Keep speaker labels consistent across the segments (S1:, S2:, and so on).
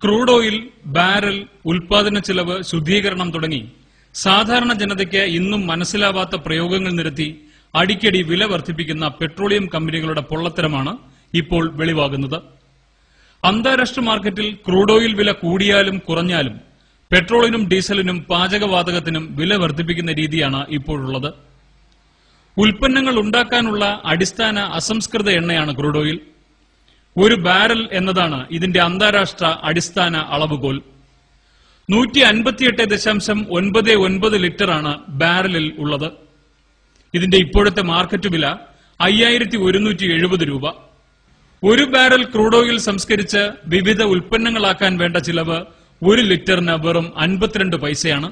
S1: Crude oil, barrel, ഉൽപാദന ചെലവ്, ശുദ്ധീകരണം തുടങ്ങി സാധാരണ ജനതയ്ക്ക് ഇന്നും മനസ്സിലാവാത്ത പ്രയോഗങ്ങൾ നിരത്തി അടിക്കടി വില വർദ്ധിപ്പിക്കുന്ന പെട്രോളിയം കമ്പനികളുടെ പൊള്ളത്തരമാണ് ഇപ്പോൾ വെളിവാകുന്നത്. അന്താരാഷ്ട്ര മാർക്കറ്റിൽ ക്രൂഡ് ഓയിൽ വില കൂടിയാലും കുറഞ്ഞാലും പെട്രോളിനും ഡീസലിനും പാചകവാതകത്തിനും വില വർദ്ധിപ്പിക്കുന്ന രീതിയാണ് ഇപ്പോഴുള്ളത്. ഉൽപ്പന്നങ്ങൾ ഉണ്ടാക്കാനുള്ള അടിസ്ഥാന അസംസ്കൃത എണ്ണയാണ് ക്രൂഡ് ഓയിൽ. ഒരു ബാരൽ എന്നതാണ് ഇതിന്റെ അന്താരാഷ്ട്ര അടിസ്ഥാന അളവുകോൽ. 158.99 ലിറ്ററാണ് ബാരലിൽ ഉള്ളത്. ഇതിന്റെ ഇപ്പോഴത്തെ മാർക്കറ്റ് വില 5170 രൂപ. ഒരു ബാരൽ ക്രൂഡ് ഓയിൽ സംസ്കരിച്ച് വിവിധ ഉൽപ്പന്നങ്ങളാക്കാൻ വേണ്ട ചിലവ് 1 ലിറ്ററിന് വെറും 52 പൈസയാണ്.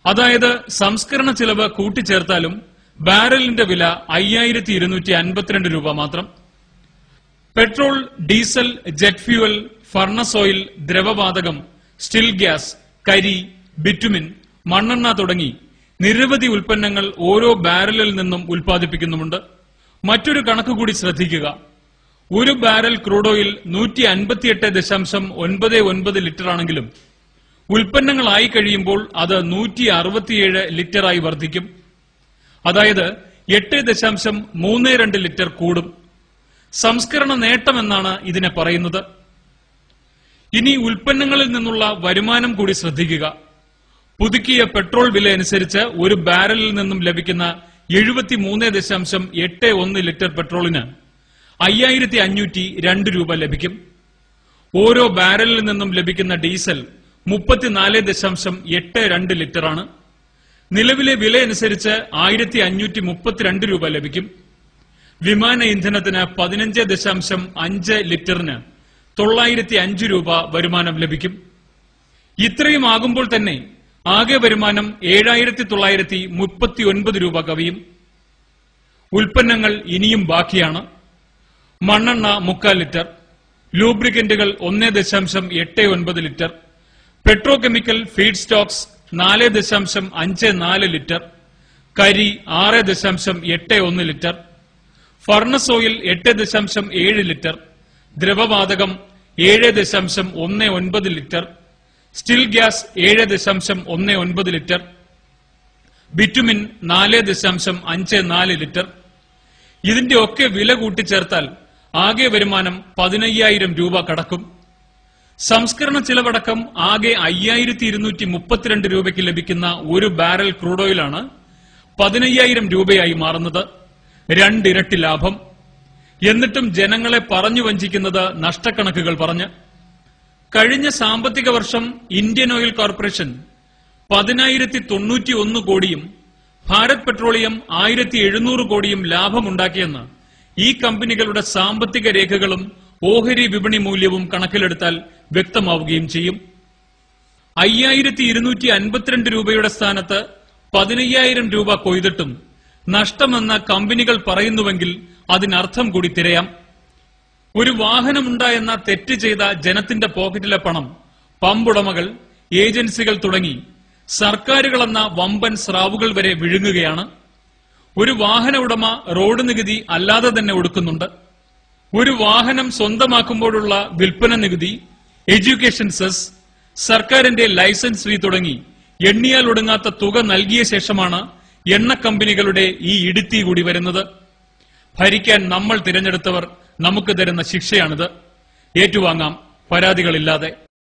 S1: അതായത് സംസ്കരണ ചിലവ് കൂട്ടിച്ചേർത്താലും ബാരലിന്റെ വില 5252 രൂപ മാത്രം. Petrol, diesel, jet fuel, furnace oil, ദ്രവവാതകം, സ്റ്റിൽ ഗ്യാസ്, കരി, ബിറ്റുമിൻ, മണ്ണെണ്ണ തുടങ്ങി നിരവധി ഉൽപ്പന്നങ്ങൾ ഓരോ ബാരലിൽ നിന്നും ഉൽപ്പാദിപ്പിക്കുന്നുമുണ്ട്. മറ്റൊരു കണക്ക് കൂടി ശ്രദ്ധിക്കുക. ഒരു ബാരൽ ക്രൂഡ് ഓയിൽ 158.99 ലിറ്ററാണെങ്കിലും ഉൽപ്പന്നങ്ങളായി കഴിയുമ്പോൾ അത് 167 ലിറ്ററായി വർദ്ധിക്കും. അതായത് 8.32 ലിറ്റർ കൂടും. സംസ്കരണ നേട്ടമെന്നാണ് ഇതിനെ പറയുന്നത്. ഇനി ഉൽപ്പന്നങ്ങളിൽ നിന്നുള്ള വരുമാനം കൂടി ശ്രദ്ധിക്കുക. പുതുക്കിയ പെട്രോൾ വില അനുസരിച്ച് ഒരു ബാരലിൽ നിന്നും ലഭിക്കുന്ന 73.81 ലിറ്റർ പെട്രോളിന് 5502 രൂപ ലഭിക്കും. ഓരോ ബാരലിൽ നിന്നും ലഭിക്കുന്ന ഡീസൽ 34.82 ലിറ്ററാണ്. നിലവിലെ വില അനുസരിച്ച് 1532 രൂപ ലഭിക്കും. വിമാന ഇന്ധനത്തിന് 15.5 ലിറ്ററിന് 905 രൂപ വരുമാനം ലഭിക്കും. ഇത്രയും ആകുമ്പോൾ തന്നെ ആകെ വരുമാനം 7939 രൂപ കവിയും. ഉൽപ്പന്നങ്ങൾ ഇനിയും ബാക്കിയാണ്. മണ്ണെണ്ണ 3/4 ലിറ്റർ, ലൂബ്രിക്കന്റുകൾ 1.89 litre, petrochemical feed stocks 4.54 litre, കരി 6.81 ലിറ്റർ, ഫർണസ് ഓയിൽ 8.7 ലിറ്റർ, ദ്രവവാതകം 7.19 litre, still gas 7.19 litre, bitumen 4.54 litre. ഇതിന്റെ ഒക്കെ വില കൂട്ടിച്ചേർത്താൽ ആകെ വരുമാനം 15000 രൂപ കടക്കും. സംസ്കരണ ചിലവടക്കം ആകെ 5232 രൂപയ്ക്ക് ലഭിക്കുന്ന ഒരു ബാരൽ ക്രൂഡ് ഓയിലാണ് 15000 രൂപയായി മാറുന്നത്. 2 ഇരട്ടി ലാഭം. എന്നിട്ടും ജനങ്ങളെ പറഞ്ഞു വഞ്ചിക്കുന്നത് നഷ്ടക്കണക്കുകൾ പറഞ്ഞ്. കഴിഞ്ഞ സാമ്പത്തിക വർഷം ഇന്ത്യൻ ഓയിൽ കോർപ്പറേഷൻ 10,091 കോടിയും ഭാരത് പെട്രോളിയം 1700 കോടിയും ലാഭമുണ്ടാക്കിയെന്ന് ഈ കമ്പനികളുടെ സാമ്പത്തിക രേഖകളും ഓഹരി വിപണി മൂല്യവും കണക്കിലെടുത്താൽ വ്യക്തമാവുകയും ചെയ്യും. 5252 രൂപയുടെ സ്ഥാനത്ത് 15000 രൂപ കൊയ്തിട്ടും നഷ്ടമെന്ന് കമ്പനികൾ പറയുന്നുവെങ്കിൽ അതിനർത്ഥം കൂടി തിരയാം. ഒരു വാഹനമുണ്ടായെന്ന തെറ്റ് ചെയ്ത ജനത്തിന്റെ പോക്കറ്റിലെ പണം പമ്പുടമകൾ, ഏജൻസികൾ തുടങ്ങി സർക്കാരുകളെന്ന വമ്പൻ സ്രാവുകൾ വരെ വിഴുങ്ങുകയാണ്. ഒരു വാഹന ഉടമ റോഡ് നികുതി അല്ലാതെ തന്നെ ഒടുക്കുന്നുണ്ട്. ഒരു വാഹനം സ്വന്തമാക്കുമ്പോഴുള്ള വിൽപ്പന നികുതി, എഡ്യൂക്കേഷൻ സെസ്, സർക്കാരിന്റെ ലൈസൻസ് ഫീ തുടങ്ങി എണ്ണിയാൽ ഒടുങ്ങാത്ത തുക നൽകിയ ശേഷമാണ് എണ്ണ കമ്പനികളുടെ ഈ ഇടുത്തി കൂടി വരുന്നത്. ഭരിക്കാൻ നമ്മൾ തിരഞ്ഞെടുത്തവർ നമുക്ക് തരുന്ന ശിക്ഷയാണിത്. ഏറ്റുവാങ്ങാം പരാതികളില്ലാതെ.